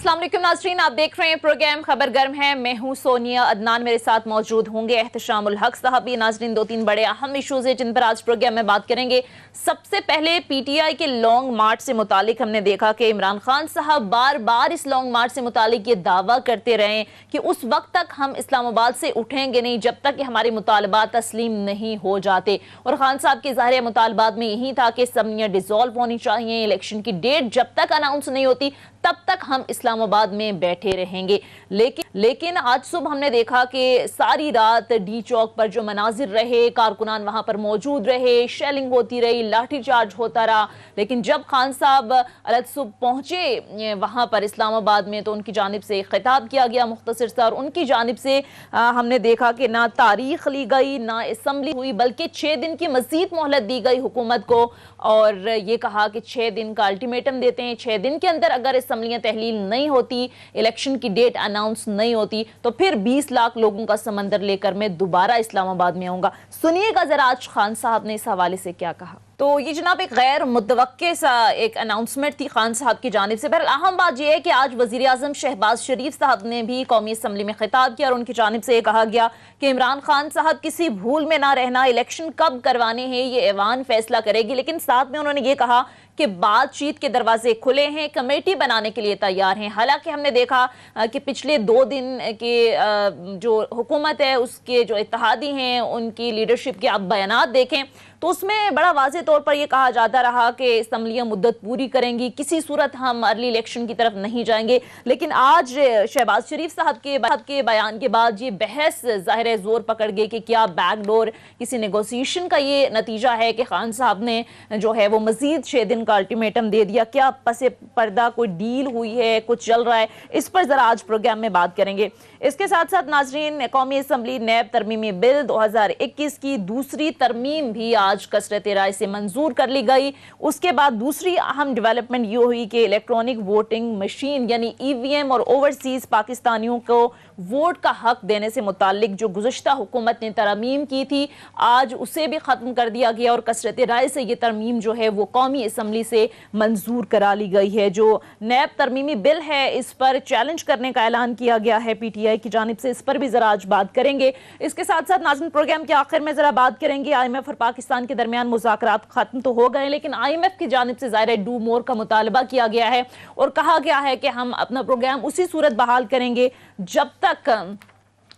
अस्सलाम वालेकुम नाज़रीन, आप देख रहे हैं प्रोग्राम खबर गर्म है। मैं हूं सोनिया, अदनान मेरे साथ मौजूद होंगे, एहतशामुल हक साहब भी। नाज़रीन, दो तीन बड़े अहम इशूज़ हैं जिन पर आज प्रोग्राम में बात करेंगे। सबसे पहले पीटीआई के लॉन्ग मार्च से मुतालिक हमने देखा कि इमरान खान साहब बार बार इस लॉन्ग मार्च से मुतालिक ये दावा करते रहे कि उस वक्त तक हम इस्लामाबाद से उठेंगे नहीं जब तक कि हमारे मुतालबात तस्लीम नहीं हो जाते। और खान साहब के ज़ाहिर मुतालबात में यही था कि असम्बलियाँ डिसॉल्व होनी चाहिए, इलेक्शन की डेट जब तक अनाउंस नहीं होती तब तक हम इस्लामाबाद में बैठे रहेंगे। लेकिन आज सुबह हमने देखा कि सारी रात डी चौक पर जो मनाजिर रहे, कारकुनान वहां पर मौजूद रहे, शेलिंग होती रही, लाठीचार्ज होता रहा। लेकिन जब खान साहब अलग सुबह पहुंचे वहां पर इस्लामाबाद में तो उनकी जानिब से खिताब किया गया मुख्तसर सा, और उनकी जानिब से हमने देखा कि ना तारीख ली गई, ना असम्बली हुई, बल्कि 6 दिन की मजीद मोहलत दी गई हुकूमत को। और ये कहा कि 6 दिन का अल्टीमेटम देते हैं, 6 दिन के अंदर अगर असम्बलियां तहलील नहीं होती, इलेक्शन की डेट अनाउंस नहीं होती, तो फिर 20 लाख लोगों का समंदर लेकर मैं दोबारा इस्लामाबाद में आऊंगा। सुनिएगा जरा आज खान साहब ने इस हवाले से क्या कहा। तो ये जनाब एक गैर मुतवक्के सा एक अनाउंसमेंट थी खान साहब की जानिब से। बहरहाल अहम बात यह है कि आज वज़ीर आज़म शहबाज शरीफ साहब ने भी कौमी असम्बली में खिताब किया और उनकी जानिब से कहा गया कि इमरान खान साहब किसी भूल में ना रहना, इलेक्शन कब करवाने हैं ये ऐवान फैसला करेगी। लेकिन साथ में उन्होंने ये कहा कि बातचीत के दरवाजे खुले हैं, कमेटी बनाने के लिए तैयार हैं। हालांकि हमने देखा कि पिछले 2 दिन के जो हुकूमत है उसके जो इत्तेहादी हैं उनकी लीडरशिप के आप बयानात देखें तो उसमें बड़ा वाज़ेह तौर पर यह कहा जाता रहा कि असम्बलियाँ मुद्दत पूरी करेंगी, किसी सूरत हम अर्ली इलेक्शन की तरफ नहीं जाएंगे। लेकिन आज शहबाज शरीफ साहब के बयान के बाद ये बहस ज़ाहिर है जोर पकड़ गई कि क्या बैकडोर किसी नेगोशिएशन का ये नतीजा है कि खान साहब ने जो है वो मजीद 6 दिन का अल्टीमेटम दे दिया, क्या पसे पर्दा कोई डील हुई है, कुछ चल रहा है। इस पर ज़रा आज प्रोग्राम में बात करेंगे। इसके साथ साथ नाजरीन, कौमी असम्बली नैब तरमीमी बिल 2021 की दूसरी तरमीम भी आज कसरत राय से मंजूर कर ली गई। उसके बाद दूसरी अहम डेवलपमेंट ये हुई कि इलेक्ट्रॉनिक वोटिंग मशीन यानी ईवीएम और ओवरसीज पाकिस्तानियों को वोट का हक देने से मुतालिक जो गुज़श्ता हुकूमत ने तरमीम की थी आज उसे भी ख़त्म कर दिया गया और कसरत राय से ये तरमीम जो है वो कौमी असम्बली से मंजूर करा ली गई है। जो नैब तरमीमी बिल है इस पर चैलेंज करने का ऐलान किया गया है पीटीआई की जानिब से, इस पर भी ज़रा आज बात करेंगे। इसके साथ साथ नाज़रीन प्रोग्राम के आखिर में ज़रा बात करेंगे IMF और पाकिस्तान के दरमियान मुज़ाकरात खत्म तो हो गए लेकिन IMF की जानिब से ज़ाहिर है डू मोर का मुतालबा किया गया है और कहा गया है कि हम अपना प्रोग्राम उसी सूरत बहाल करेंगे जब तक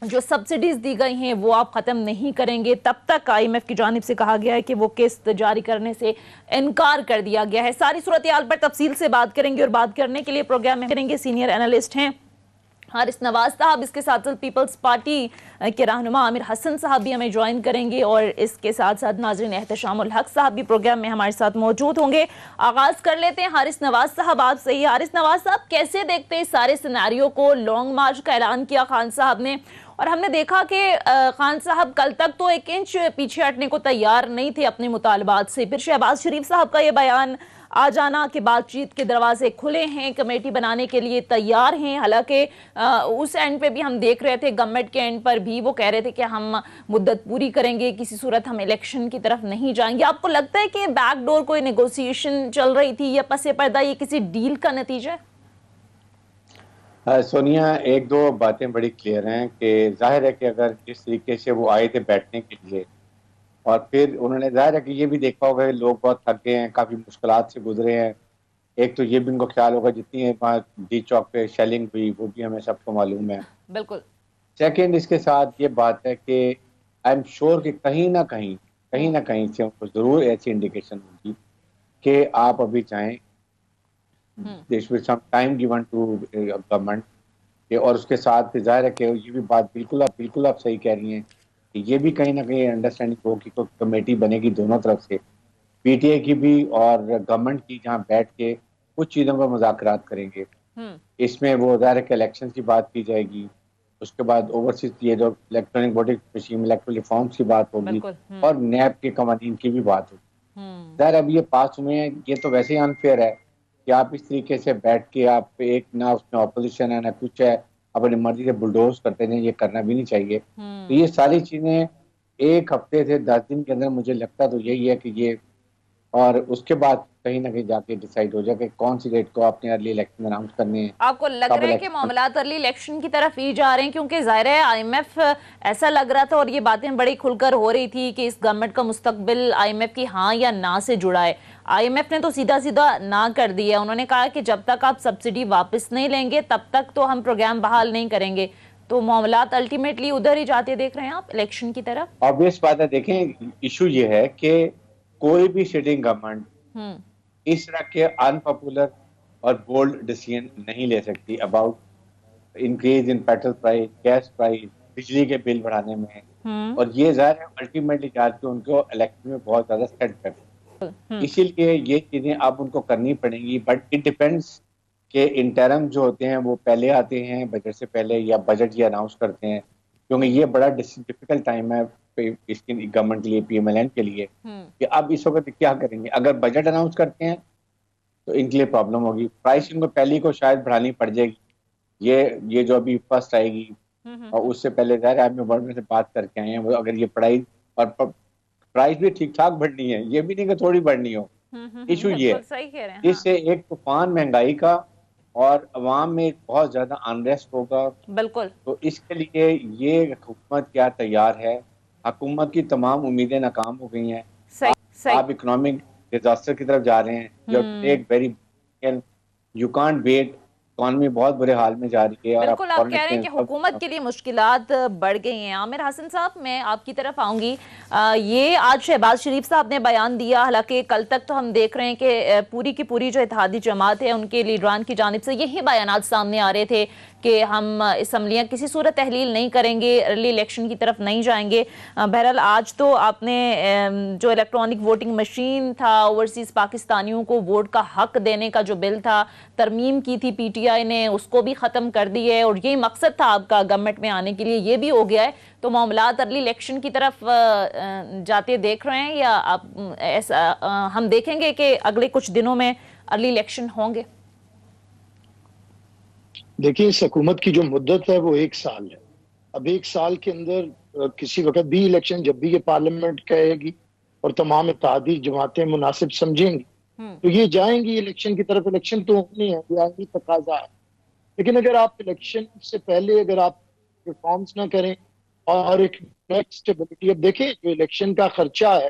जो सब्सिडीज दी गई हैं वो आप ख़त्म नहीं करेंगे, तब तक IMF की जानिब से कहा गया है कि वो किस्त जारी करने से इनकार कर दिया गया है। सारी सूरत हाल पर तफसील से बात करेंगे और बात करने के लिए प्रोग्राम में करेंगे सीनियर एनालिस्ट हैं हारिस नवाज साहब, इसके साथ साथ पीपल्स पार्टी के रहनुमा आमिर हसन साहब भी हमें ज्वाइन करेंगे और इसके साथ साथ नाज़रीन एहतशामुल हक साहब भी प्रोग्राम में हमारे साथ मौजूद होंगे। आगाज़ कर लेते हैं हारिस नवाज साहब आप सही। हारिस नवाज साहब, कैसे देखते हैं सारे सिनेरियो को? लॉन्ग मार्च का ऐलान किया खान साहब ने और हमने देखा कि खान साहब कल तक तो 1 इंच पीछे हटने को तैयार नहीं थे अपने मुतालबात से। फिर शहबाज शरीफ साहब का ये बयान आ जाना कि बातचीत के दरवाजे खुले हैं, कमेटी बनाने के लिए तैयार हैं। हालांकि उस एंड पे भी हम देख रहे थे, गवर्नमेंट के एंड पर भी वो कह रहे थे कि हम मुद्दत पूरी करेंगे, किसी सूरत हम इलेक्शन की तरफ नहीं जाएंगे। आपको लगता है कि बैकडोर कोई नेगोशिएशन चल रही थी या पसे पर्दा ये किसी डील का नतीजा है? सोनिया, 1-2 बातें बड़ी क्लियर हैं कि जाहिर है कि अगर जिस तरीके से वो आए थे बैठने के लिए और फिर उन्होंने जाहिर है कि ये भी देखा होगा कि लोग बहुत थक गए हैं, काफ़ी मुश्किलात से गुजरे हैं। एक तो ये भी उनको ख्याल होगा जितनी वहाँ डी चौक पे शेलिंग हुई वो भी हमें सबको मालूम है। बिल्कुल। सेकेंड, इसके साथ ये बात है कि आई एम श्योर कि कहीं ना कहीं से उनको ज़रूर ऐसी इंडिकेशन होगी कि आप अभी चाहें there should be some time given to government. और उसके साथ जाहिर है कि ये भी बात बिल्कुल आप सही कह रही हैं कि ये भी कहीं ना कहीं अंडरस्टैंडिंग हो कि कोई कमेटी बनेगी दोनों तरफ से, पीटीआई की भी और गवर्नमेंट की, जहाँ बैठ के कुछ चीज़ों पर मुज़ाकरात करेंगे। इसमें वो जाहिर है कि इलेक्शन की बात की जाएगी, उसके बाद ओवरसीज ये जो electronic voting machine electoral reforms की बात होगी और नैब के कवानीन की भी बात होगी। जाहिर अब ये पास हुए हैं, ये तो वैसे ही अनफेयर है कि आप इस तरीके से बैठ के आप एक ना उसमें ऑपोजिशन है ना कुछ है, अपनी मर्जी से बुलडोज करते हैं, ये करना भी नहीं चाहिए। तो ये सारी चीजें 1 हफ्ते से 10 दिन के अंदर मुझे लगता तो यही है कि ये और उसके बाद कहीं ना कहीं जाके डिसाइड हो जाए कि कौन सी डेट को आपने अर्ली इलेक्शन अनाउंस करने हैं, आपको लग कब रहा है कि इलेक्शन। मामलात अर्ली इलेक्शन की तरफ ही जा रहे हैं? क्योंकि जाहिर है आईएमएफ ऐसा लग रहा था और ये बातें बड़ी खुलकर हो रही थी कि इस गवर्नमेंट का मुस्तकबिल आईएमएफ की हाँ या ना से जुड़ा है। आईएमएफ ने तो सीधा सीधा ना कर दिया। उन्होंने कहा कि जब तक आप सब्सिडी वापस नहीं लेंगे तब तक तो हम प्रोग्राम बहाल नहीं करेंगे। तो मामलात अल्टीमेटली उधर ही जाते देख रहे हैं आप, इलेक्शन की तरफ। ऑब्वियस बात है, देखें इशू ये है कि कोई भी सिटिंग गवर्नमेंट हम्म। इस तरह के अनपॉपुलर और बोल्ड डिसीजन नहीं ले सकती about increase in petrol price, gas price, बिजली के बिल बढ़ाने में। हम्म। और ये जाहिर है अल्टीमेटली जाके उनको इलेक्शन में बहुत ज्यादा सेट कर, हम्म। इसीलिए ये चीजें अब उनको करनी पड़ेंगी। बट इट डिपेंड्स के इंटरम जो होते हैं वो पहले आते हैं बजट से पहले, या बजट ये अनाउंस करते हैं, क्योंकि ये बड़ा डिफिकल्ट टाइम है इसकी गवर्नमेंट के लिए, पीएमएलएन के लिए, कि अब इस वक्त क्या करेंगे। अगर बजट अनाउंस करते हैं तो इनके लिए प्रॉब्लम होगी, प्राइस इनको पहली को शायद बढ़ानी पड़ जाएगी। ये जो अभी फर्स्ट आएगी और उससे पहले ज़ाहिर है वर्ल्ड में से बात करके आए हैं, वो अगर ये प्राइस और प्राइस भी ठीक ठाक बढ़नी है, ये भी नहीं कि थोड़ी बढ़नी हो। इशू ये बिल्कुल सही कह रहे हैं। इससे एक तूफान महंगाई का और अवाम में बहुत ज्यादा अनरेस्ट होगा। बिल्कुल। तो इसके लिए ये हुकूमत क्या तैयार है? हुकूमत की तमाम उम्मीदें नाकाम हो गई हैं। सही सही। आप इकोनॉमिक डिजास्टर की तरफ जा रहे हैं। You take very, you can't wait, economy बहुत बुरे हाल में जा रही है। और बिल्कुल, आप कह रहे हैं कि हुकूमत के लिए मुश्किलात बढ़ गई हैं। आमिर हसन साहब, मैं आपकी तरफ आऊंगी। ये आज शहबाज शरीफ साहब ने बयान दिया, हालांकि कल तक तो हम देख रहे हैं कि पूरी की पूरी जो इत्तेहादी जमात है उनके लीडरान की जानिब से यही बयानात सामने आ रहे थे कि हम असम्बलियाँ किसी सूरत तहलील नहीं करेंगे, अर्ली इलेक्शन की तरफ नहीं जाएंगे। बहरहाल आज तो आपने जो इलेक्ट्रॉनिक वोटिंग मशीन था, ओवरसीज़ पाकिस्तानियों को वोट का हक देने का जो बिल था, तरमीम की थी पीटीआई ने, उसको भी ख़त्म कर दी है और यही मकसद था आपका गवर्नमेंट में आने के लिए, ये भी हो गया है। तो मामलात अर्ली इलेक्शन की तरफ जाते देख रहे हैं, या आप ऐसा हम देखेंगे कि अगले कुछ दिनों में अर्ली इलेक्शन होंगे? देखिए, इस हुकूमत की जो मुद्दत है वो 1 साल है। अब 1 साल के अंदर किसी वक्त भी इलेक्शन, जब भी ये पार्लियामेंट कहेगी और तमाम इत्तेहादी जमातें मुनासिब समझेंगी तो ये जाएंगी इलेक्शन की तरफ। इलेक्शन तो होनी है, ये आईनी तकाजा है। लेकिन अगर आप इलेक्शन से पहले अगर आप रिफॉर्म्स ना करें और एक नेट स्टेबिलिटी, अब देखें जो इलेक्शन का खर्चा है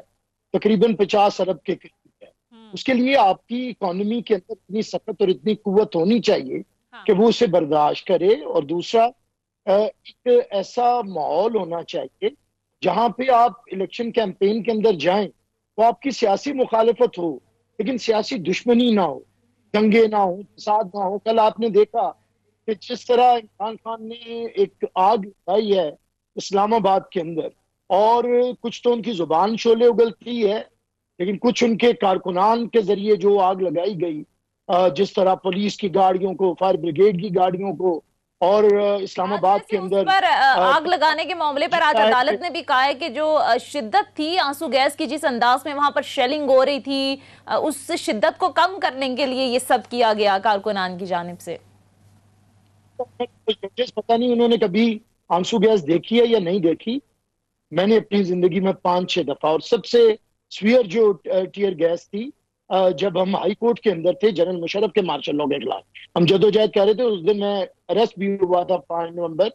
तकरीबन 50 अरब के करीब है, उसके लिए आपकी इकोनॉमी के अंदर इतनी सख्त और इतनी कुव्वत होनी चाहिए कि वो उसे बर्दाश्त करे। और दूसरा, एक ऐसा माहौल होना चाहिए जहां पे आप इलेक्शन कैंपेन के अंदर जाएं तो आपकी सियासी मुखालफत हो लेकिन सियासी दुश्मनी ना हो, दंगे ना हो, फसाद ना हो। कल आपने देखा कि जिस तरह इमरान खान ने एक आग लगाई है इस्लामाबाद के अंदर, और कुछ तो उनकी जुबान शोले उगलती है लेकिन कुछ उनके कारकुनान के जरिए जो आग लगाई गई, जिस तरह पुलिस की गाड़ियों को, फायर ब्रिगेड की गाड़ियों को, और इस्लामाबाद के अंदर पर आग लगाने के मामले पर आज अदालत ने भी कहा है कि जो शिद्दत थी आंसू गैस की, जिस अंदाज में वहां पर शेलिंग हो रही थी, उस शिद्दत को कम करने के लिए ये सब किया गया कारकुनान की जानिब से। पता नहीं उन्होंने कभी आंसू गैस देखी है या नहीं देखी। मैंने अपनी जिंदगी में 5-6 दफा, और सबसे स्वीयर जो टीयर गैस थी जब हम हाई कोर्ट के अंदर थे जनरल मुशर्रफ के मार्शल लॉ के खिलाफ हम जदोजहद कर रहे थे, उस दिन मैं अरेस्ट भी हुआ था 5 नवंबर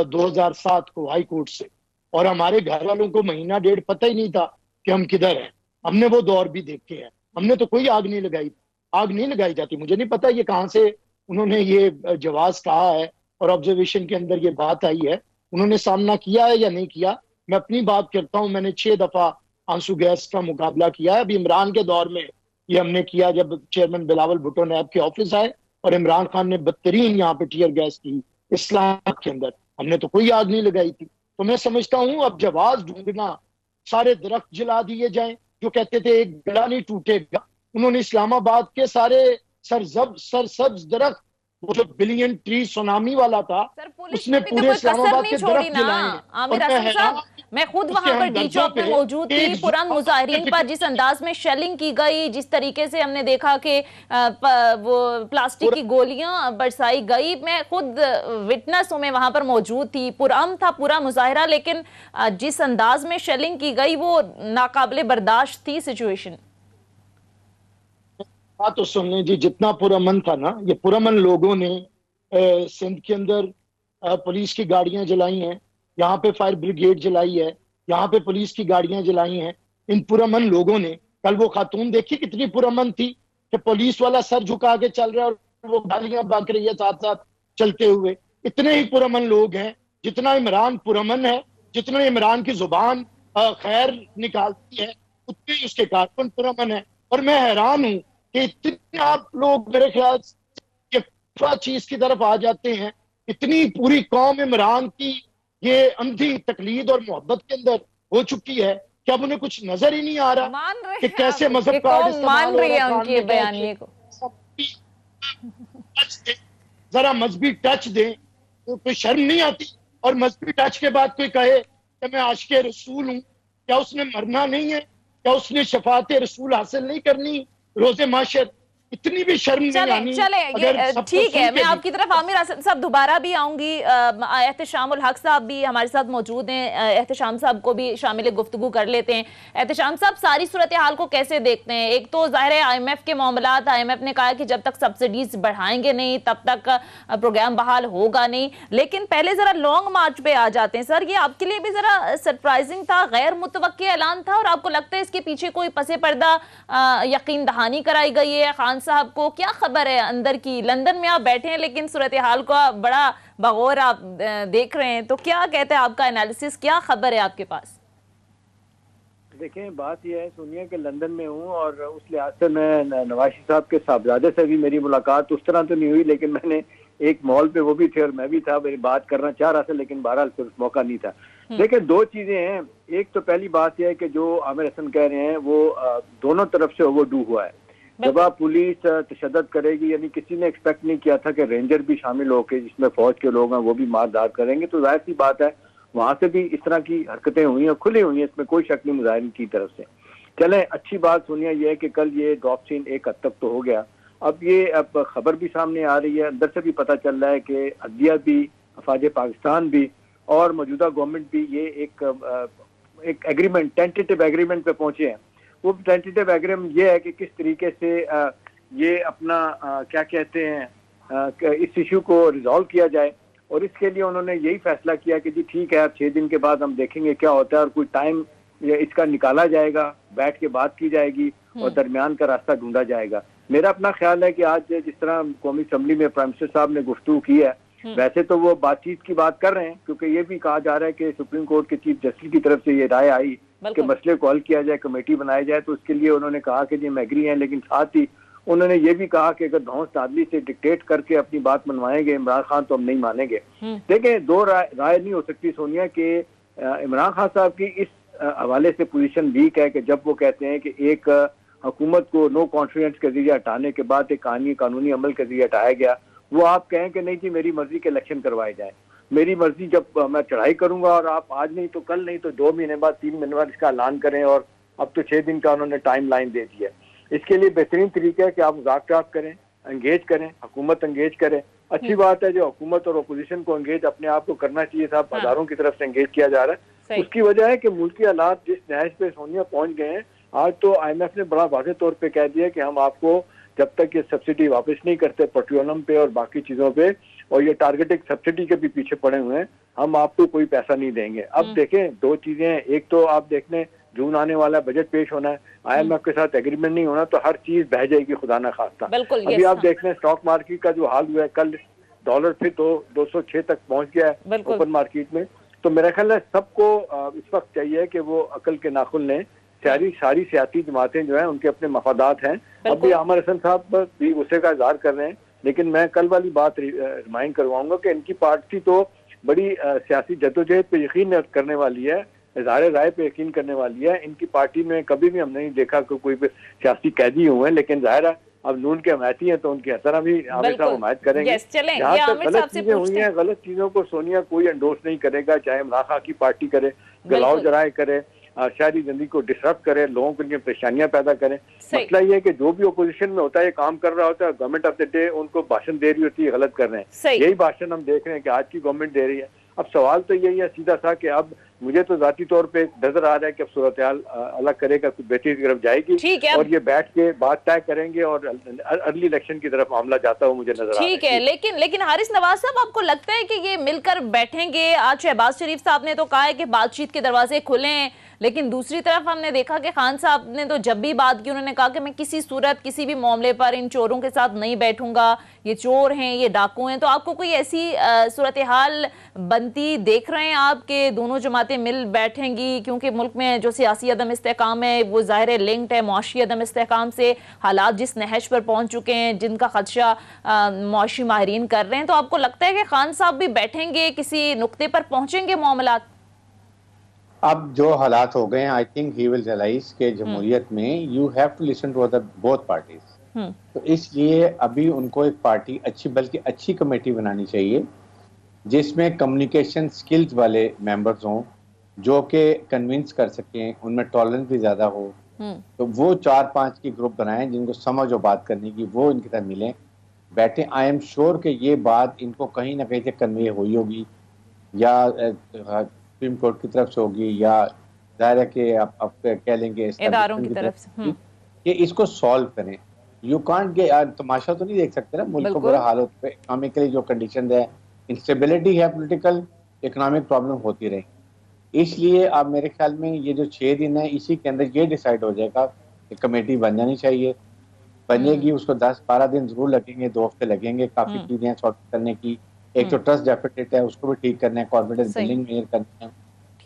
2007 को हाई कोर्ट से। और हमारे घर वालों को महीना डेढ़ पता ही नहीं था कि हम किधर हैं। हमने वो दौर भी देखे हैं। हमने तो कोई आग नहीं लगाई, आग नहीं लगाई जाती। मुझे नहीं पता ये कहाँ से उन्होंने ये जवाब कहा है और ऑब्जर्वेशन के अंदर ये बात आई है, उन्होंने सामना किया है या नहीं किया। मैं अपनी बात करता हूँ, मैंने 6 दफा आंसू गैस का मुकाबला किया है। अभी इमरान के दौर में ये हमने किया जब चेयरमैन बिलावल भुट्टो नैब के ऑफिस आए और इमरान खान ने बदतरीन यहाँ पे टीयर गैस की इस्लाम के अंदर, हमने तो कोई आग नहीं लगाई थी। तो मैं समझता हूँ अब जवाब ढूंढना, सारे दरख्त जला दिए जाएं जो कहते थे एक गला नहीं टूटेगा। उन्होंने इस्लामाबाद के सारे सरसब्ज दरख्त, वो जो बिलियन ट्री सुनामी वाला था, उसने पूरे इस्लामाबाद के दरख्त जलाए। आमिर हसन साहब, मैं खुद वहां पर डी चौक में मौजूद थी। पुरान मुजाहिरीन पर जिस अंदाज में शेलिंग की गई, जिस तरीके से हमने देखा कि वो प्लास्टिक की गोलियां बरसाई गई, मैं खुद विटनेस हूं, मैं वहां पर मौजूद थी। पुरअमन था पूरा मुजाहिरा, लेकिन जिस अंदाज में शेलिंग की गई वो नाकाबिले बर्दाश्त थी सिचुएशन। बात तो सुन लें जी, जितना पुरअमन था ना, ये पुरअमन लोगों ने सिंध के अंदर पुलिस की गाड़ियां जलाई हैं, यहाँ पे फायर ब्रिगेड जलाई है, यहाँ पे पुलिस की गाड़ियां जलाई हैं। इन पुरअमन लोगों ने, कल वो खातून देखी कितनी पुरअमन थी कि पुलिस वाला सर झुका के चल रहा है और वो गालियां बक रही है साथ साथ चलते हुए। इतने ही पुरअमन लोग हैं। जितना इमरान पुरअमन है, जितना इमरान की जुबान खैर निकालती है, उतने ही उसके कारकुन पुरअमन है। और मैं हैरान हूं कि इतने आप लोग मेरे ख्याल से चीज की तरफ आ जाते हैं। इतनी पूरी कौम इमरान की ये अंधी तकलीद और मोहब्बत के अंदर हो चुकी है कि अब उन्हें कुछ नजर ही नहीं आ रहा मान रहे कि हैं कैसे आप, मजहब ये कार्ड कौम इस्तेमाल मान हो रही रहा है है। खान उनके ने कहा बयानिए को। कि जरा मजहबी टच दें, तो कोई शर्म नहीं आती? और मजहबी टच के बाद कोई कहे कि मैं आशिक़े रसूल हूं, क्या उसने मरना नहीं है? क्या उसने शफाअत रसूल हासिल नहीं करनी रोजे माशर? इतनी भी शर्म नहीं चले आनी? चले अगर ये सबको ठीक सुन है। मैं के भी आपकी तरफ आमिर आसिफ साहब दोबारा भी आऊंगी। एहतशामुल हक साहब भी हमारे साथ मौजूद हैं। एहतशाम साहब को भी शामिल गुफ्तगू कर लेते हैं। एहतशाम साहब, सारी सूरत हाल को कैसे देखते हैं? एक तो जाहिर है IMF के मामलात, IMF ने कहा कि जब तक सब्सिडीज बढ़ाएंगे नहीं तब तक प्रोग्राम बहाल होगा नहीं। लेकिन पहले जरा लॉन्ग मार्च पे आ जाते हैं सर। ये आपके लिए भी जरा सरप्राइजिंग था, गैर मुतवक्के ऐलान था, और आपको लगता है इसके पीछे कोई पसे पर्दा यकीन दहानी कराई गई है खान साहब को? क्या खबर है अंदर की? लंदन में आप बैठे हैं लेकिन सूरत हाल का बड़ा बगौर आप देख रहे हैं, तो क्या कहते हैं आपका एनालिसिस? क्या खबर है आपके पास? देखें, बात यह है सोनिया कि लंदन में हूँ और उस लिहाज से मैं नवाज शरीफ साहब के साहबजादे से भी मेरी मुलाकात उस तरह तो नहीं हुई, लेकिन मैंने एक मॉल पे वो भी थे और मैं भी था, मेरी बात करना चाह रहा था, लेकिन बहरहाल फिर मौका नहीं था। देखिए, दो चीजें हैं। एक तो पहली बात यह है कि जो आमिर हसन कह रहे हैं वो दोनों तरफ से ओवरडू हुआ है। जब आप पुलिस तशद्दुद करेगी, यानी किसी ने एक्सपेक्ट नहीं किया था कि रेंजर भी शामिल होकर, जिसमें फौज के लोग हैं, वो भी मारदार करेंगे, तो जाहिर सी बात है वहां से भी इस तरह की हरकतें हुई और खुली हुई हैं, इसमें कोई शक नहीं मुजाहिरीन की तरफ से। चलें, अच्छी बात सोनिया ये है कि कल ये ड्रॉप सीन एक हद तक तो हो गया। अब खबर भी सामने आ रही है, अंदर से भी पता चल रहा है कि अदलिया भी, अफवाज पाकिस्तान भी और मौजूदा गवर्नमेंट भी ये एक एग्रीमेंट, टेंटेटिव एग्रीमेंट पे पहुंचे हैं। वो टेंटेटिव एग्रीमेंट ये है कि किस तरीके से ये अपना क्या कहते हैं इस इशू को रिजॉल्व किया जाए, और इसके लिए उन्होंने यही फैसला किया कि जी ठीक है, अब 6 दिन के बाद हम देखेंगे क्या होता है और कोई टाइम इसका निकाला जाएगा, बैठ के बात की जाएगी और दरमियान का रास्ता ढूंढा जाएगा। मेरा अपना ख्याल है कि आज जिस तरह कौमी असम्बली में प्राइम मिनिस्टर साहब ने गुफ्तगू की है, वैसे तो वो बातचीत की बात कर रहे हैं, क्योंकि ये भी कहा जा रहा है कि सुप्रीम कोर्ट के चीफ जस्टिस की तरफ से ये राय आई कि मसले को हल किया जाए, कमेटी बनाई जाए, तो उसके लिए उन्होंने कहा कि जी हम एग्री हैं, लेकिन साथ ही उन्होंने ये भी कहा कि अगर धौंस दादली से डिक्टेट करके अपनी बात मनवाएंगे इमरान खान तो हम नहीं मानेंगे। देखें, दो राय नहीं हो सकती सोनिया कि इमरान खान साहब की इस हवाले से पोजीशन वीक है कि जब वो कहते हैं कि एक हुकूमत को नो कॉन्फिडेंस के जरिए हटाने के बाद एक कानूनी अमल के जरिए हटाया गया, वो आप कहें कि नहीं जी मेरी मर्जी के इलेक्शन करवाए जाए, मेरी मर्जी, जब मैं चढ़ाई करूंगा और आप आज नहीं तो कल नहीं तो 2 महीने बाद 3 महीने बाद इसका ऐलान करें, और अब तो 6 दिन का उन्होंने टाइम लाइन दे दी है। इसके लिए बेहतरीन तरीका है कि आप मुज़ाकरात करें, एंगेज करें, हुकूमत एंगेज करें। अच्छी बात है जो हुकूमत और अपोजिशन को एंगेज अपने आप को करना चाहिए था, बाजारों की तरफ से एंगेज किया जा रहा है। उसकी वजह है कि मुल्की हालात जिस नहज पे सोनिया पहुंच गए हैं, आज तो IMF ने बड़ा वाज़ेह तौर पे कह दिया कि हम आपको जब तक ये सब्सिडी वापस नहीं करते पेट्रोलियम पे और बाकी चीजों पे, और ये टारगेटेड सब्सिडी के भी पीछे पड़े हुए हैं, हम आपको कोई पैसा नहीं देंगे। अब देखें, दो चीजें हैं, एक तो आप देख लें जून आने वाला बजट पेश होना है, IMF के साथ एग्रीमेंट नहीं होना तो हर चीज बह जाएगी खुदा ना खास्ता। अभी आप देख लें स्टॉक मार्केट का जो हाल हुआ है, कल डॉलर फिर तो 206 तक पहुंच गया है ओपन मार्केट में। तो मेरा ख्याल है सबको इस वक्त चाहिए कि वो अकल के नाखुन लें। सारी सियासी जमातें जो हैं उनके अपने मफादात हैं। अभी आमिर हसन साहब भी गुस्से का इजहार कर रहे हैं, लेकिन मैं कल वाली बात रिमाइंड करवाऊंगा कि इनकी पार्टी तो बड़ी सियासी जद्दोजहद पे यकीन करने वाली है, इज़हार राय पे यकीन करने वाली है। इनकी पार्टी में कभी भी हमने नहीं देखा कि कोई सियासी कैदी हुए हैं, लेकिन जाहिर है अब नून के हमायती हैं तो उनकी हसना भी आमिर साहब हमायत करेंगे। जहाँ तक गलत चीजें हुई हैं, गलत चीजों को सोनिया कोई एंडोर्स नहीं करेगा, चाहे इमरान खान की पार्टी करे, गलाव जराए करे, शहरी जिंदगी को डिस्टर्ब करे, लोगों को उनकी परेशानियां पैदा करें। मसला ये है कि जो भी ओपोजिशन में होता है, ये काम कर रहा होता है, गवर्नमेंट ऑफ द डे उनको भाषण दे रही होती है, गलत कर रहे हैं। यही भाषण हम देख रहे हैं कि आज की गवर्नमेंट दे रही है। अब सवाल तो यही है सीधा सा कि अब मुझे तो जाती तौर पे नजर आ रहा है कि अब सूरत हाल अलग करेगा, कुछ बेहतरी की तरफ जाएगी ठीक है, और ये बैठ के बात तय करेंगे और अर्ली इलेक्शन की तरफ मामला जाता हुआ मुझे नजर आ रहा है। ठीक है, लेकिन हारिस नवाज साहब, आपको लगता है कि ये मिलकर बैठेंगे? आज शहबाज शरीफ साहब ने तो कहा है कि बातचीत के दरवाजे खुले हैं, लेकिन दूसरी तरफ हमने देखा कि खान साहब ने तो जब भी बात की उन्होंने कहा कि मैं किसी सूरत किसी भी मामले पर इन चोरों के साथ नहीं बैठूंगा, ये चोर हैं, ये डाकू हैं। तो आपको कोई ऐसी सूरत हाल बनती देख रहे हैं आप कि दोनों जमातें मिल बैठेंगी? क्योंकि मुल्क में जो सियासी अदम इस्तेहकाम है वो ज़ाहिर है लिंक्ड है मुआशी अदम इस्तेहकाम से। हालात जिस नहज पर पहुंच चुके हैं, जिनका खदशा मुआशी माहिरीन कर रहे हैं, तो आपको लगता है कि खान साहब भी बैठेंगे, किसी नुक्ते पर पहुंचेंगे मामलात? अब जो हालात हो गए हैं, I think he will realise के जमहूरियत में you have to listen to other both parties. तो इसलिए अभी उनको एक पार्टी अच्छी, बल्कि अच्छी कमेटी बनानी चाहिए जिसमें कम्युनिकेशन स्किल्स वाले मेंबर्स हों, जो कि कन्विंस कर सकें, उनमें टॉलरेंस भी ज़्यादा हो। तो वो 4-5 की ग्रुप बनाएं जिनको समझ हो बात करने की, वो इनके साथ मिलें, बैठे। आई एम श्योर कि ये बात इनको कहीं ना कहीं से कन्वे हुई होगी, या सुप्रीम कोर्ट की तरफ से होगी, या जाहिर है कि आप कह लेंगे इदारों की तरफ से कि इसको सॉल्व करें। यू कांट के तमाशा तो नहीं देख सकते ना, मुल्क को बुरा हाल होता है, इकोनॉमिकली जो कंडीशन है, इंस्टेबिलिटी है, पॉलिटिकल इकोनॉमिक प्रॉब्लम होती रही। इसलिए अब मेरे ख्याल में ये जो 6 दिन है, इसी के अंदर ये डिसाइड हो जाएगा कि कमेटी बन जानी चाहिए। बनेगी, उसको 10-12 दिन जरूर लगेंगे, 2 हफ्ते लगेंगे काफी चीजें सॉर्ट करने की। एक तो ट्रस्ट डेफिसिट है, उसको भी ठीक करना है, कॉन्फिडेंस बिल्डिंग मेजर करना है,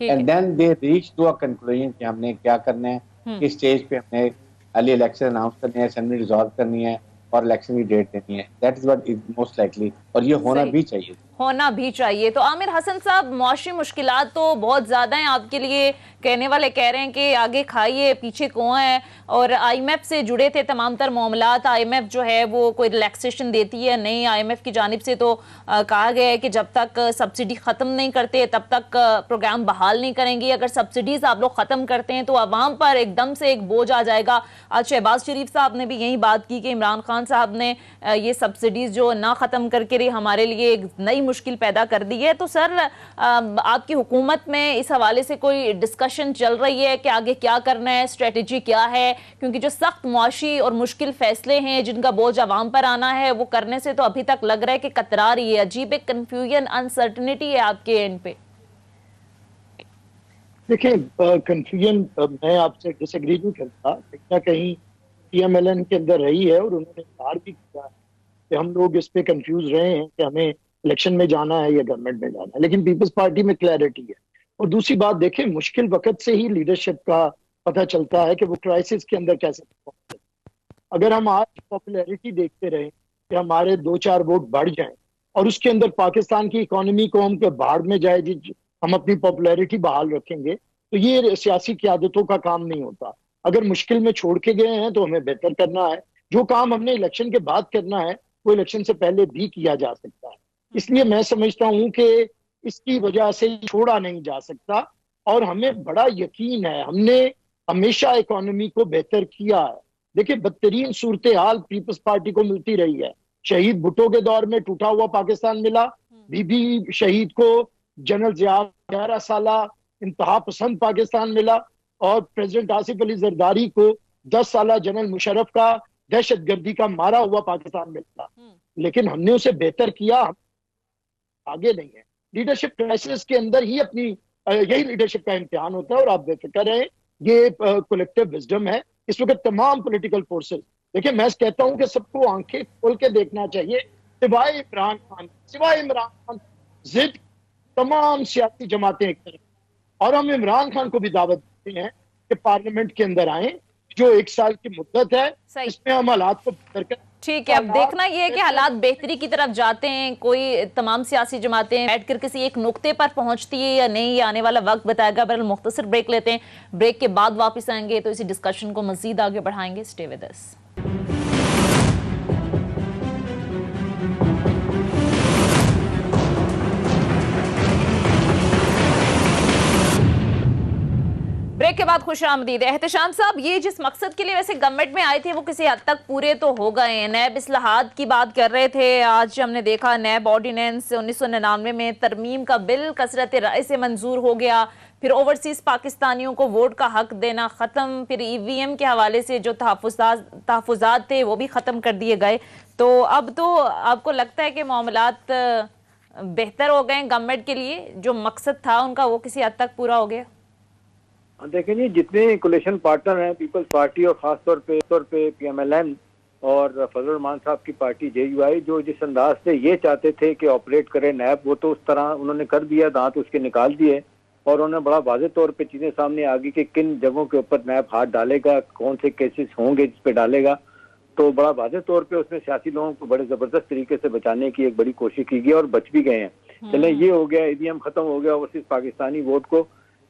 and then they reach to a conclusion कि हमने क्या करना है, किस स्टेज पे हमने अर्ली इलेक्शन अनाउंस करनी है, असेंबली डिसॉल्व करनी है और इलेक्शन की डेट देनी है। That is what is most likely, और ये होना भी चाहिए, होना भी चाहिए। तो आमिर हसन साहब, मुआशी मुश्किलात तो बहुत ज़्यादा हैं आपके लिए, कहने वाले कह रहे हैं कि आगे खाइए पीछे कुआं है, और आईएमएफ से जुड़े थे तमाम तर मामलात। आईएमएफ जो है वो कोई रिलैक्सेशन देती है नहीं, आईएमएफ की जानिब से तो कहा गया है कि जब तक सब्सिडी ख़त्म नहीं करते तब तक प्रोग्राम बहाल नहीं करेंगी। अगर सब्सिडीज़ आप लोग ख़त्म करते हैं तो आवाम पर एकदम से एक बोझ आ जाएगा। आज शहबाज शरीफ साहब ने भी यही बात की कि इमरान खान साहब ने ये सब्सिडीज़ जो ना ख़त्म करके हमारे लिए एक नई मुश्किल पैदा कर दी है। तो सर, आपकी हुकूमत में इस हवाले से कोई डिस्कशन चल रही है कि आगे क्या करना है, स्ट्रेटजी क्या है? क्योंकि जो सख्त मुआशी और मुश्किल फैसले हैं जिनका बोझ आवाम पर आना है, वो करने से तो अभी तक लग रहा है कि कतरा रही है। अजीब एक कंफ्यूजन, अनसर्टनिटी है आपके एंड पे। देखिए, कंफ्यूजन मैं आपसे डिसएग्री नहीं करता। कहीं ना कहीं पीएमएलएन के अंदर रही है और उन्होंने इकरार भी किया कि हम लोग इस पे कंफ्यूज रहे हैं कि हमें इलेक्शन में जाना है या गवर्नमेंट में जाना है, लेकिन पीपल्स पार्टी में क्लैरिटी है। और दूसरी बात, देखिए, मुश्किल वक्त से ही लीडरशिप का पता चलता है कि वो क्राइसिस के अंदर कैसे पहुंचते। अगर हम आज पॉपुलैरिटी देखते रहे कि हमारे 2-4 वोट बढ़ जाएं और उसके अंदर पाकिस्तान की इकोनॉमी को हम भाड़ में जाए, हम अपनी पॉपुलैरिटी बहाल रखेंगे, तो ये सियासी क़यादतों का काम नहीं होता। अगर मुश्किल में छोड़ के गए हैं तो हमें बेहतर करना है। जो काम हमने इलेक्शन के बाद करना है वो इलेक्शन से पहले भी किया जा सकता है। इसलिए मैं समझता हूं कि इसकी वजह से छोड़ा नहीं जा सकता, और हमें बड़ा यकीन है, हमने हमेशा इकोनॉमी को बेहतर किया है। देखिए, बदतरीन सूरत हाल पीपल्स पार्टी को मिलती रही है। शहीद भुट्टो के दौर में टूटा हुआ पाकिस्तान मिला, बीबी शहीद को जनरल जिया 11 साला इंतहा पसंद पाकिस्तान मिला, और प्रेसिडेंट आसिफ अली जरदारी को 10 साला जनरल मुशर्रफ का दहशतगर्दी का मारा हुआ पाकिस्तान मिला। लेकिन हमने उसे बेहतर किया, आगे नहीं है। लीडरशिप क्राइसिस के अंदर ही अपनी यही लीडरशिप का इम्तिहान होता है, और आप बेफिक्र रहें, ये कलेक्टिव विजडम है इस वक्त तमाम पॉलिटिकल फोर्सेस। देखिए, मैं कहता हूं कि सबको आंखें खोल के देखना चाहिए, सिवाय इमरान खान जिद तमाम सियासी जमातें एक तरफ, और हम इमरान खान को भी दावत देते हैं कि पार्लियामेंट के अंदर आए। जो 1 साल की मुद्दत है इसमें हम हालात को बेहतर करें। ठीक है, अब देखना यह है कि हालात बेहतरी की तरफ जाते हैं, कोई तमाम सियासी जमातें बैठकर किसी एक नुक्ते पर पहुंचती है या नहीं, ये आने वाला वक्त बताएगा। बहरहाल मुख्तसर ब्रेक लेते हैं, ब्रेक के बाद वापस आएंगे तो इसी डिस्कशन को मजीद आगे बढ़ाएंगे। Stay with us. Break break के बाद खुश आमदीद। एहतशाम साहब, ये जिस मकसद के लिए वैसे गवर्नमेंट में आए थे वो किसी हद तक पूरे तो हो गए हैं। नैब इस्लाहात की बात कर रहे थे, आज हमने देखा नैब ऑर्डिनेंस 1999 में तरमीम का बिल कसरत राय से मंजूर हो गया। फिर ओवरसीज पाकिस्तानियों को वोट का हक देना खत्म, फिर ईवीएम के हवाले से जो तहफुजात थे वो भी खत्म कर दिए गए। तो अब तो आपको लगता है कि मामलात बेहतर हो गए गवर्नमेंट के लिए, जो मकसद था उनका वो किसी हद तक पूरा हो गया? देखें जी, जितने कोलिशन पार्टनर हैं पीपल्स पार्टी और खास तौर पे पीएमएलएन और फजल रहमान साहब की पार्टी जेयूआई, जो जिस अंदाज से ये चाहते थे कि ऑपरेट करे नैब, वो तो उस तरह उन्होंने कर दिया, दांत उसके निकाल दिए। और उन्होंने बड़ा वाज़ेह तौर पे चीजें सामने आ गई कि किन जगहों के ऊपर नैब हाथ डालेगा, कौन से केसेस होंगे जिस पे डालेगा। तो बड़ा वाज़ेह तौर पे उसमें सियासी लोगों को बड़े जबरदस्त तरीके से बचाने की एक बड़ी कोशिश की गई और बच भी गए हैं। चले, ये हो गया, ईवीएम खत्म हो गया, ओवरसीज पाकिस्तानी वोट को।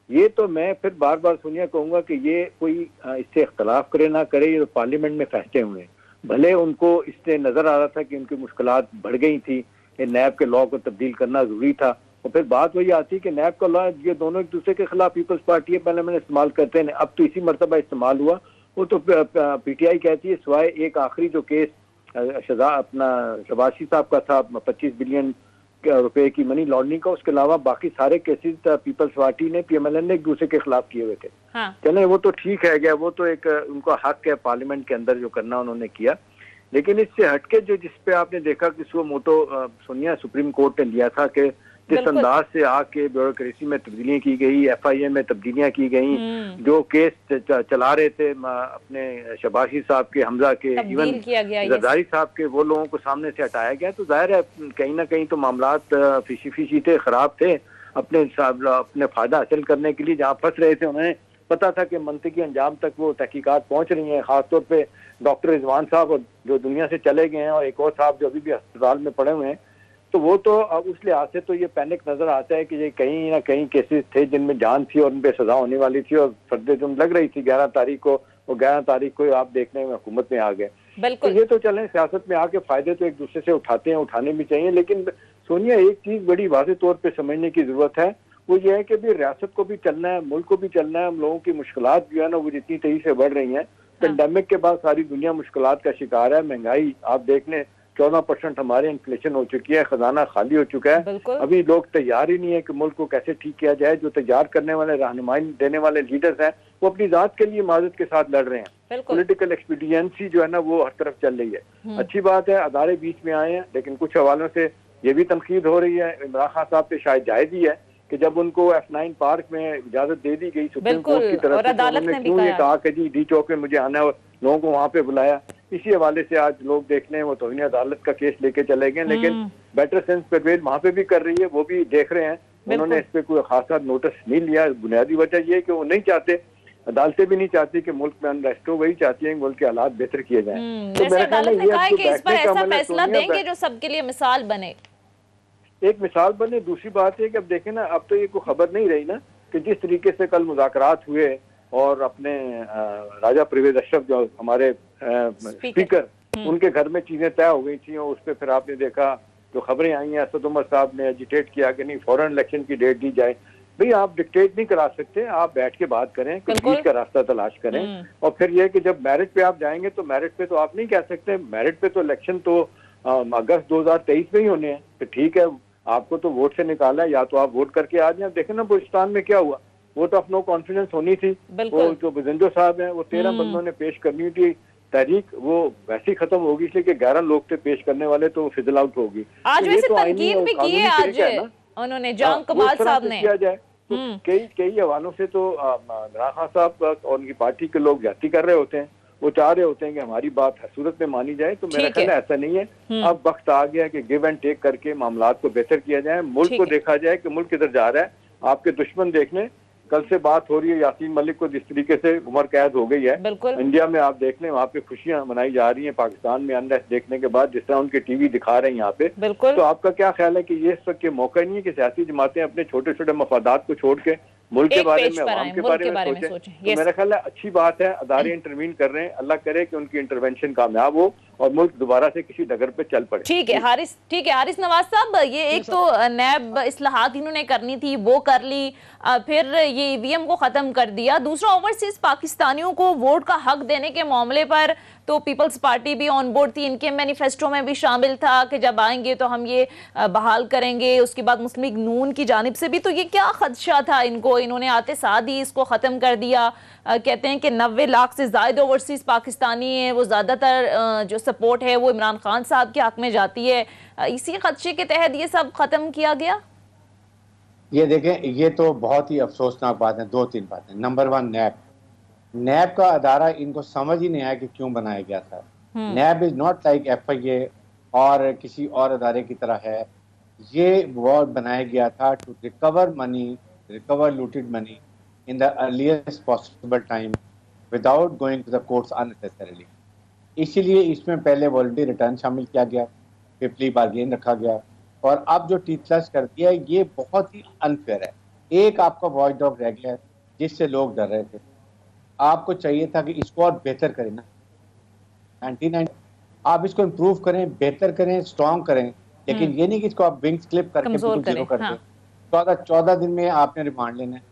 ये तो मैं फिर बार बार सोनिया कहूंगा कि ये कोई इससे इख्तलाफ करे ना करे, ये तो पार्लियामेंट में फैसले हुए। भले उनको इससे नजर आ रहा था कि उनकी मुश्किलात बढ़ गई थी, नैब के लॉ को तब्दील करना जरूरी था। और फिर बात वही आती कि नैब का लॉ ये दोनों एक दूसरे के खिलाफ पीपल्स पार्टी पहले मैंने इस्तेमाल करते हैं, अब तो इसी मरतबा इस्तेमाल हुआ। वो तो पीटीआई कहती है सिवाय एक आखिरी जो केस शबाशी साहब का था 25 बिलियन रुपए की मनी लॉन्ड्रिंग का, उसके अलावा बाकी सारे केसेस पीपल्स पार्टी ने पीएमएलएन ने एक दूसरे के खिलाफ किए हुए थे। हाँ। चले, वो तो ठीक है गया, वो तो एक उनका हक है पार्लियामेंट के अंदर जो करना उन्होंने किया। लेकिन इससे हटके जो जिसपे आपने देखा कि सो मोटो सोनिया सुप्रीम कोर्ट ने लिया था कि जिस अंदाज से आके ब्यूरोक्रेसी में तब्दीलियां की गई, एफआईए में तब्दीलियां की गई, जो केस चला रहे थे अपने शबाशी साहब के, हमजा के, इवन जरदारी साहब के, वो लोगों को सामने से हटाया गया। तो जाहिर है कहीं ना कहीं तो मामलात फिशी थे, खराब थे। अपने फायदा हासिल करने के लिए जहाँ फंस रहे थे, उन्हें पता था कि मंतकी अंजाम तक वो तहकीकात पहुंच रही हैं। खासतौर पे डॉक्टर रिजवान साहब जो दुनिया से चले गए हैं, और एक और साहब जो अभी भी अस्पताल में पड़े हुए हैं। तो वो तो उस लिहाज से तो ये पैनिक नजर आता है कि ये कहीं ना कहीं केसेस थे जिनमें जान थी और उन पर सजा होने वाली थी, और फर्द जुर्म लग रही थी 11 तारीख को, और 11 तारीख को आप देखने में हुकूमत में आ गए। तो ये तो चलें, सियासत में आके फायदे तो एक दूसरे से उठाते हैं, उठाने भी चाहिए। लेकिन सोनिया, एक चीज बड़ी वाज़ेह तौर पर समझने की जरूरत है, वो ये है कि भी रियासत को भी चलना है, मुल्क को भी चलना है। हम लोगों की मुश्किलात जो है ना, वो जितनी तेजी से बढ़ रही हैं, पेंडेमिक के बाद सारी दुनिया मुश्किलात का शिकार है। महंगाई आप देख लें, 14% हमारे इन्फ्लेशन हो चुकी है, खजाना खाली हो चुका है। अभी लोग तैयार ही नहीं है कि मुल्क को कैसे ठीक किया जाए। जो तैयार करने वाले, रहनुमाई देने वाले लीडर्स हैं, वो अपनी जात के लिए माजत के साथ लड़ रहे हैं। पॉलिटिकल एक्सपीडियंसी जो है ना, वो हर तरफ चल रही है। अच्छी बात है, अदारे बीच में आए हैं, लेकिन कुछ हवालों से ये भी तनकीद हो रही है। इमरान खान साहब पे शायद जायज ही है कि जब उनको F9 पार्क में इजाजत दे दी गई सुप्रीम कोर्ट की तरफ से, तो उन्होंने क्यों ये कहा कि जी डी चौक में मुझे आना है, और लोगों को वहां पे बुलाया। इसी हवाले से आज लोग देख लें, वो तौहीन अदालत का केस लेके चले गए। लेकिन बेटर सेंस परवेज वहां पे भी कर रही है, वो भी देख रहे हैं। उन्होंने इस पे कोई खासा नोटिस नहीं लिया। बुनियादी वजह ये है कि वो नहीं चाहते, अदालतें भी नहीं चाहती कि मुल्क में अनरेस्ट हो, वही चाहती है मुल्क के हालात बेहतर किए जाएं। तो मेरा ख्याल है ये आपको बैठने का फैसला देंगे जो सबके लिए मिसाल बने, एक मिसाल बने। दूसरी बात है कि अब देखें ना, अब तो ये कोई खबर नहीं रही ना कि जिस तरीके से कल मुज़ाकरात हुए और अपने राजा परवेज अशरफ जो हमारे स्पीकर, उनके घर में चीजें तय हो गई थी। और उस पर फिर आपने देखा जो खबरें आई हैं, असद उमर साहब ने एजिटेट किया कि नहीं फौरन इलेक्शन की डेट दी जाए। भाई, आप डिक्टेट नहीं करा सकते, आप बैठ के बात करें, कुछ बीच का रास्ता तलाश करें। और फिर यह कि जब मेरिट पे आप जाएंगे, तो मेरिट पे तो आप नहीं कह सकते, मेरिट पे तो इलेक्शन तो अगस्त 2023 में ही होने हैं। तो ठीक है, आपको तो वोट से निकाला है, या तो आप वोट करके आ जाए। देखें ना बलूचिस्तान में क्या हुआ, वोट ऑफ नो कॉन्फिडेंस होनी थी। वो जो बजिंदो साहब हैं, वो 13 बंदों ने पेश करनी थी तहरीक, वो वैसे ही खत्म होगी, इसलिए कि 11 लोग थे पेश करने वाले, तो फिजल आउट होगी। आज वैसे तनकीद भी की है आज उन्होंने, जान कमाल साहब ने किया जाए तो कई हवालों से तो इमरान खान साहब और उनकी पार्टी के लोग जाती कर रहे होते हैं। वो चाह रहे होते हैं कि हमारी बात हर सूरत में मानी जाए। तो मेरा ख्याल ऐसा नहीं है। अब वक्त आ गया कि गिव एंड टेक करके मामलात को बेहतर किया जाए, मुल्क को देखा जाए कि मुल्क किधर जा रहा है। आपके दुश्मन देख लें, कल से बात हो रही है यासीन मलिक को जिस तरीके से उम्र कैद हो गई है, इंडिया में आप देख लें वहाँ पे खुशियां मनाई जा रही हैं। पाकिस्तान में अनरेस्ट देखने के बाद जिस तरह उनके टीवी दिखा रहे हैं यहाँ पे, तो आपका क्या ख्याल है कि ये इस वक्त के मौका नहीं है कि सियासी जमातें अपने छोटे छोटे मफादात को छोड़ के मुल्क के बारे में, अवाम के बारे में सोचें। तो मेरा ख्याल है अच्छी बात है, अदारे इंटरवीन कर रहे हैं। अल्लाह करे कि उनकी इंटरवेंशन कामयाब हो और मुल्क दोबारा से किसी डगर पे चल पड़े। ठीक है हारिस नवाज साहब, ये एक तो नैब इस्लाहात इन्होंने करनी थी, वो कर ली, फिर ये ईवीएम को खत्म कर दिया। दूसरा, ओवरसीज पाकिस्तानियों को वोट का हक देने के मामले पर तो पीपल्स पार्टी भी ऑन बोर्ड थी, इनके मैनिफेस्टो में भी शामिल था कि जब आएंगे तो हम ये बहाल करेंगे। उसके बाद मुस्लिम लीग नून की जानिब से भी, तो ये क्या खदशा था इनको, इन्होंने आते साथ ही इसको खत्म कर दिया। कहते हैं कि 90 लाख से ज्यादा ओवरसीज पाकिस्तानी है, वो ज्यादातर जो सपोर्ट है वो इमरान खान साहब के हक में जाती है। इसी खदशे के तहत ये सब खत्म किया गया। ये देखें, ये तो बहुत ही अफसोसनाक बात है। 2-3 बातें। नंबर 1, नैब का अदारा इनको समझ ही नहीं आया कि क्यों बनाया गया था। नैब इज नॉट लाइक FIA और किसी और अदारे की तरह है। ये वो बनाया गया था to recover looted money in the earliest possible time without going to the courts unnecessarily। इसीलिए इसमें पहले वॉलंटरी रिटर्न शामिल किया गया, फिर प्ली बार्गेन रखा गया, और अब जो टीचर्स कर दिया है ये बहुत ही अनफेयर है। एक आपका वॉच डॉग रह गया जिससे लोग डर रहे थे। आपको चाहिए था कि इसको और बेहतर करें ना, 99 आप इसको इम्प्रूव करें, बेहतर करें, स्ट्रॉन्ग करें, लेकिन ये नहीं कि इसको आप विंग्स क्लिप करके जीरो कर दें। 14 दिन में आपने रिमांड लेना है,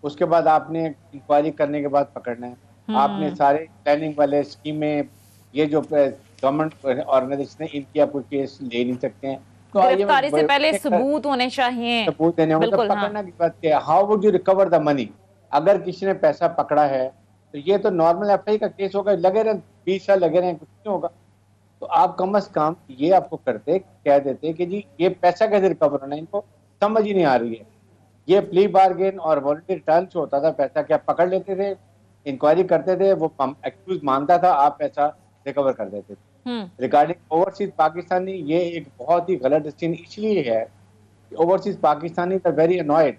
उसके बाद आपने इंक्वायरी करने के बाद पकड़ना है, आपने सारे प्लानिंग वाले स्कीमें, ये जो गवर्नमेंट ऑर्गेनाइजेशन है, इनकी आप कोई केस ले नहीं सकते हैं। तो गिरफ्तारी से पहले सबूत होने चाहिए, सबूत देने होंगे। तो पकड़ना की बात क्या है, how would you recover the money? अगर किसी ने पैसा पकड़ा है तो ये तो नॉर्मल FIA का केस होगा, लगे रहे 20 साल लगे रहे, कुछ नहीं होगा। तो आप कम अज कम ये आपको करते, कह देते कि जी ये पैसा कैसे रिकवर होना है, इनको समझ ही नहीं आ रही है। ये प्ली बार्गेन और वॉलंटरी रिटर्न से होता था, पैसा क्या पकड़ लेते थे, इंक्वायरी करते थे, वो एक्यूज मानता था, आप पैसा रिकवर कर देते थे। रिगार्डिंग ओवरसीज पाकिस्तानी, ये एक बहुत ही गलत डिसीजन इसलिए है कि overseas Pakistani the very annoyed.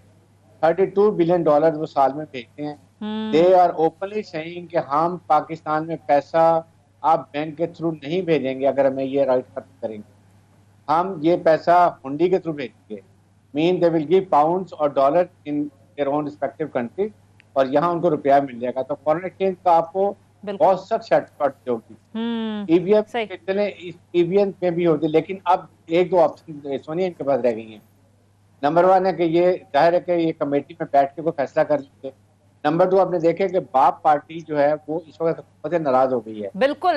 $32 billion वो साल में भेजते हैं। दे आर ओपनली सेइंग कि हम पाकिस्तान में पैसा आप बैंक के थ्रू नहीं भेजेंगे, अगर हमें ये राइट खत्म करेंगे, हम ये पैसा हुंडी के थ्रू भेजेंगे। Mean they will give pounds और dollar in their own respective country, और यहाँ उनको रुपया मिल जाएगा। तो फॉरेन एक्सचेंज का आपको बहुत सख्त शर्त होगी। ईवीएम में भी होती, लेकिन अब 1-2 ऑप्शन सोनिया इनके पास रह गई हैं। नंबर 1 है कि ये जाहिर है कि ये कमेटी में बैठ के कोई फैसला कर लेंगे। नंबर 2, आपने देखे कि बाप पार्टी जो है वो इस वक्त बहुत नाराज हो गई है, बिल्कुल।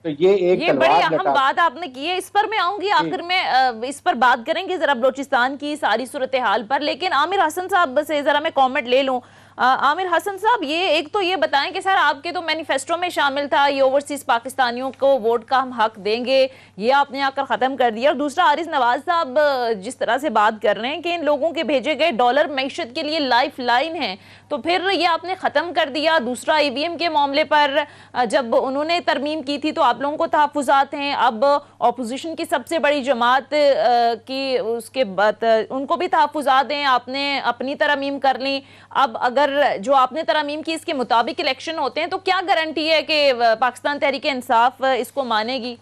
तो ये बड़ी अहम बात आपने की है, इस पर मैं आऊंगी आखिर में, इस पर बात करेंगे जरा बलोचिस्तान की सारी सूरत हाल पर। लेकिन आमिर हसन साहब से जरा मैं कमेंट ले लूं। आमिर हसन साहब, ये एक तो ये बताएं कि सर आपके तो मैनिफेस्टो में शामिल था ये ओवरसीज पाकिस्तानियों को वोट का हम हक देंगे, ये आपने आकर खत्म कर दिया। और दूसरा, हारिस नवाज साहब जिस तरह से बात कर रहे हैं कि इन लोगों के भेजे गए डॉलर मैशत के लिए लाइफ लाइन है, तो फिर ये आपने खत्म कर दिया। दूसरा, ईवीएम के मामले पर जब उन्होंने तरमीम की थी तो आप लोगों को तहफुजात हैं, अब ऑपोजिशन की सबसे बड़ी जमात की उसके बाद उनको भी तहफुजात हैं, आपने अपनी तरमीम कर ली। अब अगर जो आपने तरमीम की इसके मुताबिक इलेक्शन होते हैं तो क्या गारंटी है कि पाकिस्तान तहरीक इंसाफ इसको मानेगी?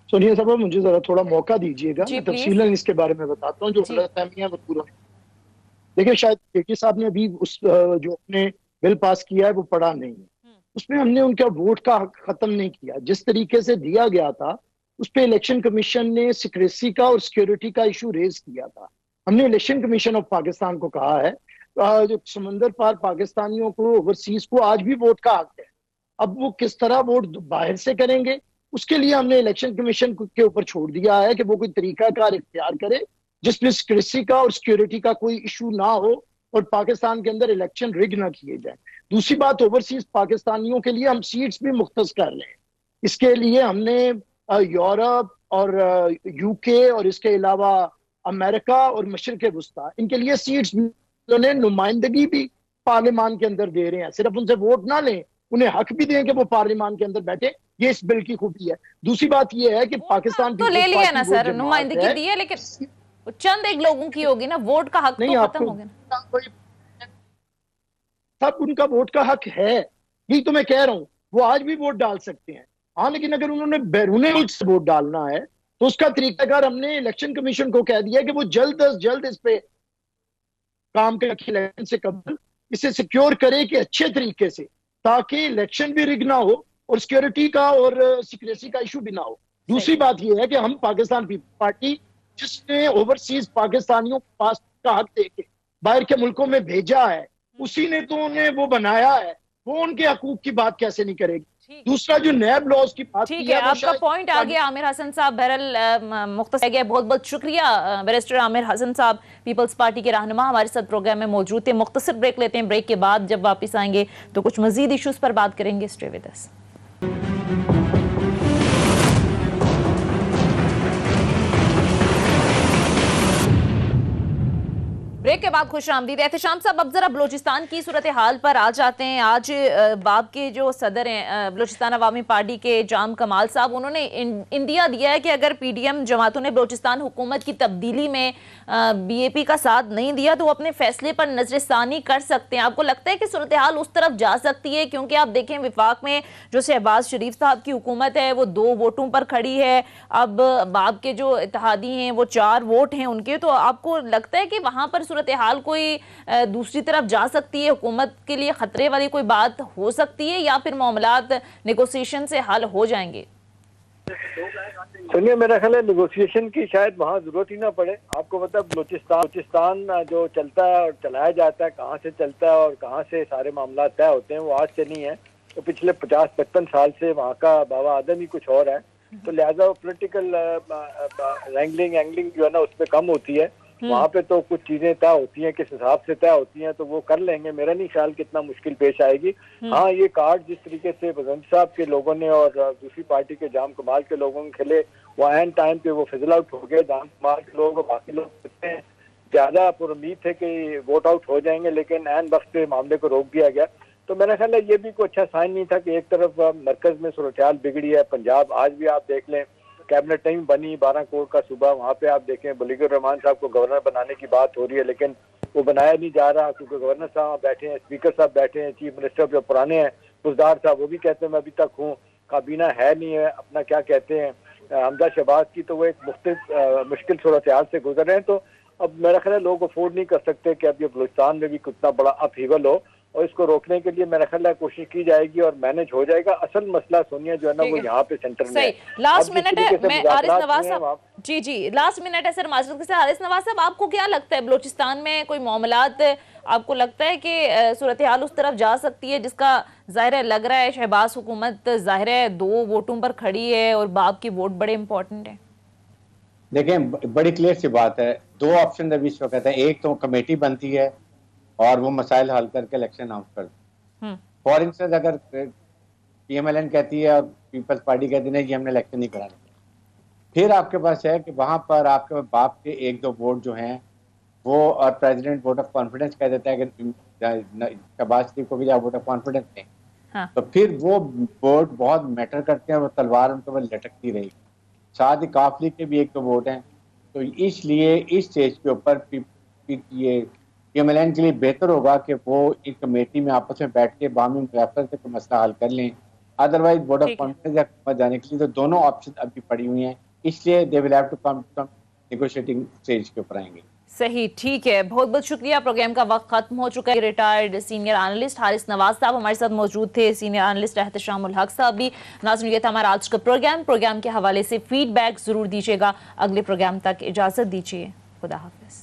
सोनिया साहब, मुझे जरा थोड़ा मौका दीजिएगा, मैं तफसीलन इसके बारे में बताता हूँ जो गलतफहमियां वो पूरा। देखिए, शायद केके साहब ने अभी उस जो अपने बिल पास किया है वो पढ़ा नहीं है। उसमें हमने उनका वोट का हक खत्म नहीं किया, जिस तरीके से दिया गया था उस पर इलेक्शन कमीशन ने सिक्रेसी का और सिक्योरिटी का इशू रेज किया था। हमने इलेक्शन कमीशन ऑफ पाकिस्तान को कहा है जो समंदर पार पाकिस्तानियों को, ओवरसीज को आज भी वोट का हक है। अब वो किस तरह वोट बाहर से करेंगे, उसके लिए हमने इलेक्शन कमीशन के ऊपर छोड़ दिया है कि वो कोई तरीकाकार इख्तियार करे जिसमें सिक्रेसी का और सिक्योरिटी का कोई इशू ना हो और पाकिस्तान के अंदर इलेक्शन रिग ना किए जाए। दूसरी बात, ओवरसीज पाकिस्तानियों के लिए हम सीट्स भी मुख्तस कर रहे हैं। इसके लिए हमने यूरोप और UK और इसके अलावा अमेरिका और मशरक़ वस्ता, इनके लिए सीट्स उन्हें नुमाइंदगी भी पार्लियामान के अंदर दे रहे हैं। सिर्फ उनसे वोट ना लें, उन्हें हक भी दें कि वो पार्लियामान के अंदर बैठे। ये इस बिल की खूबी है। दूसरी बात ये है कि पाकिस्तान तो ले लिया ना सर, नुमाइंदगी दी है, लेकिन चंद एक लोगों की होगी ना, वोट का हक तो खत्म हो गया। सब उनका वोट का हक है, यही तो मैं कह रहा हूँ, वो आज भी वोट डाल सकते हैं। हाँ, लेकिन अगर उन्होंने बैरूने मुल्क से वोट डालना है तो उसका तरीकाकार हमने इलेक्शन कमीशन को कह दिया कि वो जल्द अज जल्द इस पे काम करके इलेक्शन से कबल इसे सिक्योर करे कि अच्छे तरीके से ताकि इलेक्शन भी रिग ना हो और सिक्योरिटी का और सिक्रेसी का इशू भी ना हो। दूसरी बात यह है कि हम पाकिस्तान पीपल्स पार्टी, जिसने ओवरसीज पाकिस्तानियों को पास का हक देके बाहर के मुल्कों में भेजा है, उसी ने तो उन्हें वो बनाया है, वो उनके हकूक की बात कैसे नहीं करेगी। दूसरा जो नैब लॉज की बात ठीक है, आपका पॉइंट आ गया आमिर हसन साहब। बहरहाल मुख्तसर गया, बहुत बहुत शुक्रिया बैरिस्टर आमिर हसन साहब, पीपल्स पार्टी के रहनुमा, हमारे साथ प्रोग्राम में मौजूद थे। मुख्तसर ब्रेक लेते हैं, ब्रेक के बाद जब वापस आएंगे तो कुछ मजीद इश्यूज पर बात करेंगे। Stay with us. ब्रेक के बाद खुश आमदीद। एहतशाम साहब, अब जरा बलूचिस्तान की सूरत हाल पर आ जाते हैं। आज बाब के जो सदर हैं बलूचिस्तान अवामी पार्टी के जाम कमाल साहब, उन्होंने इंदिया दिया है कि अगर पीडीएम जमातों ने बलूचिस्तान हुकूमत की तब्दीली में बीएपी का साथ नहीं दिया तो वो अपने फैसले पर नजरसानी कर सकते हैं। आपको लगता है कि सूरत हाल उस तरफ जा सकती है? क्योंकि आप देखें विफाक में जो शहबाज शरीफ साहब की हुकूमत है वो 2 वोटों पर खड़ी है। अब बाब के जो इत्तेहादी हैं वो 4 वोट हैं उनके। तो आपको लगता है कि वहां पर सूरत हाल कोई दूसरी तरफ जा सकती है? हुकूमत के लिए खतरे वाली कोई बात हो सकती है या फिर मामलात नेगोशिएशन से हल हो जाएंगे? सुनिए, मेरा ख्याल है नेगोशिएशन की शायद वहाँ जरूरत ही ना पड़े। आपको पता है बलूचिस्तान जो चलता है और चलाया जाता है, कहाँ से चलता है और कहाँ से सारे मामला तय होते हैं, वो आज से नहीं है। तो पिछले 50-55 साल से वहाँ का बाबा आदम ही कुछ और है। तो लिहाजा पॉलिटिकल एंगलिंग जो है ना उस पर कम होती है। वहाँ पे तो कुछ चीजें तय होती हैं, किस हिसाब से तय होती हैं, तो वो कर लेंगे। मेरा नहीं ख्याल कितना मुश्किल पेश आएगी। हाँ, ये कार्ड जिस तरीके से बसंत साहब के लोगों ने और दूसरी पार्टी के जाम कमाल के लोगों ने खेले, वो एन टाइम पे वो फिजल आउट हो गए। जाम कमाल के लोग और बाकी लोग ज्यादा पुरुम्मीद थे कि वोट आउट हो जाएंगे, लेकिन एन वक्त पे मामले को रोक दिया गया। तो मेरा ख्याल है ये भी कोई अच्छा साइन नहीं था कि एक तरफ मरकज में सूरत बिगड़ी है। पंजाब आज भी आप देख लें, कैबिनेट नहीं बनी, 12 करोड़ का सूबा, वहाँ पे आप देखें बलीगुर रहमान साहब को गवर्नर बनाने की बात हो रही है, लेकिन वो बनाया नहीं जा रहा क्योंकि गवर्नर साहब बैठे हैं, स्पीकर साहब बैठे हैं, चीफ मिनिस्टर जो पुराने हैं बुजदार साहब वो भी कहते हैं मैं अभी तक हूँ, काबीना है नहीं है, अपना क्या कहते हैं हमजा शहबाज की, तो वो एक मुश्किल सूरत हाल से गुजर रहे हैं। तो अब मेरा ख्याल है लोग अफोर्ड नहीं कर सकते कि अब ये बलूचिस्तान में भी कितना बड़ा अपहीवल हो, और इसको रोकने के लिए मेरा ख्याल है कोशिश की जाएगी और मैनेज हो जाएगा। असल मसला सोनिया जो है ना वो यहाँ पे सेंटर में है। लास्ट मिनट है, मैं हारिस नवाज साहब, जी लास्ट मिनट है सर माजरत के साथ। हारिस नवाज साहब, आपको क्या लगता है बलूचिस्तान में कोई मामलात आपको लगता है कि सूरत हाल उस तरफ जा सकती है जिसका जाहिर है लग रहा है शहबाज हुकूमत जाहिर है 2 वोटों पर खड़ी है और बाप की वोट बड़े इंपॉर्टेंट है? देखें, बड़ी क्लियर सी बात है। 2 ऑप्शन अभी इस वक्त है। एक तो कमेटी बनती है और वो मसाइल हल करके इलेक्शन अनाउंस कर दे। फॉर इंस्टेंस अगर पीएमएलएन कहती है और पीपल्स पार्टी कहती है कि हमने इलेक्शन नहीं कराना, फिर आपके पास है कि वहां पर आपके बाप के 1-2 वोट जो हैं वो, और प्रेसिडेंट वोट ऑफ कॉन्फिडेंस कह देता है कि शहबाज शरीफ को भी वोट ऑफ कॉन्फिडेंस दें। हाँ। तो फिर वो वोट बहुत मैटर करते हैं, वो तलवार उनके ऊपर लटकती रहेगी। साथ ही काफली के भी 1-2 वोट हैं। तो इसलिए इस स्टेज के ऊपर ये पीएमएलएन के लिए बेहतर होगा कि वो एक कमेटी में आपस में बैठ के बामी मुआवजा से कोई मसला हल कर लें। अदरवाइज वोट ऑफ कॉन्फिडेंस जाने के लिए तो दोनों ऑप्शन अभी पड़ी हुई हैं, इसलिए they will have to come to negotiating stage के ऊपर आएंगे। सही, ठीक है, बहुत बहुत शुक्रिया। प्रोग्राम का वक्त खत्म हो चुका है। Retired senior analyst Haris Nawaz साहब हमारे साथ मौजूद थे, सीनियर एनालिस्ट एहतशामुल हक साहब भी। नाज़रीन, ये था हमारा आज का प्रोग्राम के हवाले से फीडबैक जरूर दीजिएगा। अगले प्रोग्राम तक इजाजत दीजिए। खुदा हाफिज।